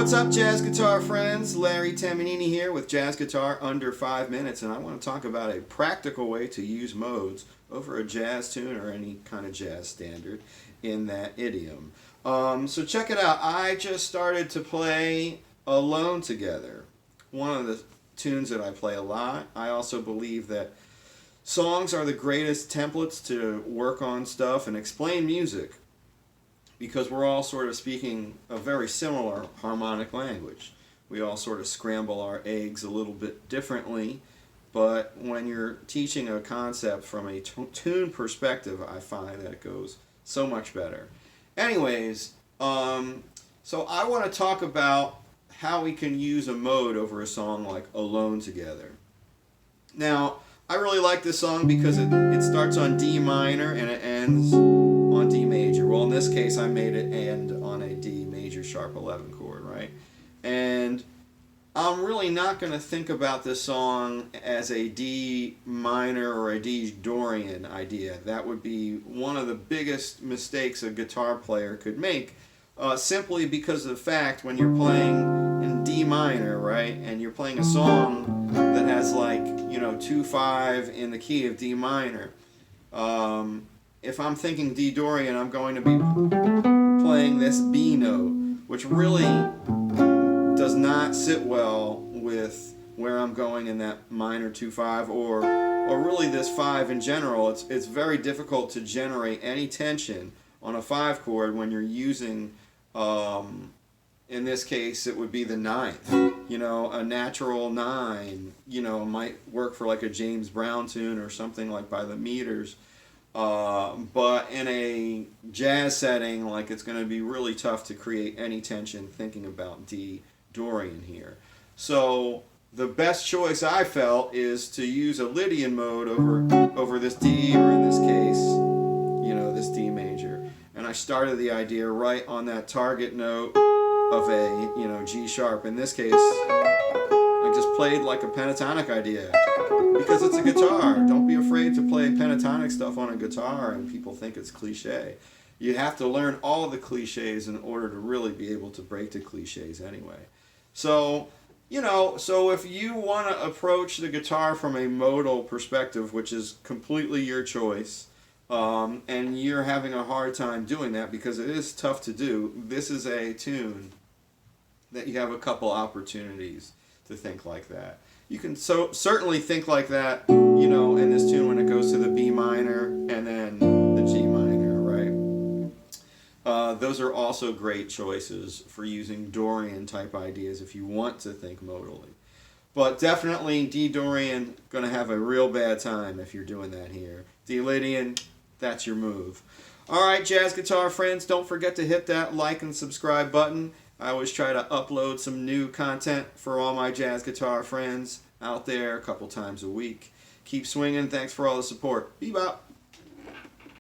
What's up, jazz guitar friends? Larry Tamanini here with Jazz Guitar Under 5 Minutes, and I want to talk about a practical way to use modes over a jazz tune or any kind of jazz standard in that idiom. So check it out. I just started to play Alone Together, one of the tunes that I play a lot. I also believe that songs are the greatest templates to work on stuff and explain music, because we're all sort of speaking a very similar harmonic language. We all sort of scramble our eggs a little bit differently, but when you're teaching a concept from a tune perspective, I find that it goes so much better. Anyways, so I want to talk about how we can use a mode over a song like Alone Together. Now, I really like this song because it starts on D minor and it ends on D major. Well, in this case, I made it end on a D major sharp 11 chord, right? And I'm really not going to think about this song as a D minor or a D Dorian idea. That would be one of the biggest mistakes a guitar player could make, simply because of the fact when you're playing in D minor, right, and you're playing a song that has 2/5 in the key of D minor. If I'm thinking D Dorian, I'm going to be playing this B note, which really does not sit well with where I'm going in that minor 2/5, or really this 5 in general. It's very difficult to generate any tension on a 5 chord when you're using, in this case, it would be the 9th. A natural 9, might work for like a James Brown tune or something like By the Meters. But in a jazz setting, it's going to be really tough to create any tension thinking about D Dorian here. So the best choice I felt is to use a Lydian mode over this D, or in this case, this D major. And I started the idea right on that target note of a, G sharp. In this case, I just played like a pentatonic idea, because it's a guitar. Don't be afraid to play pentatonic stuff on a guitar and people think it's cliche. You have to learn all the cliches in order to really be able to break the cliches anyway. So, so if you want to approach the guitar from a modal perspective, which is completely your choice, and you're having a hard time doing that because it is tough to do, this is a tune that you have a couple opportunities to think like that. You can certainly think like that, in this tune when it goes to the B minor and then the G minor, right? Those are also great choices for using Dorian type ideas if you want to think modally. But definitely D Dorian, going to have a real bad time if you're doing that here. D Lydian, that's your move. All right, jazz guitar friends, don't forget to hit that like and subscribe button. I always try to upload some new content for all my jazz guitar friends out there a couple times a week. Keep swinging. Thanks for all the support. Bebop.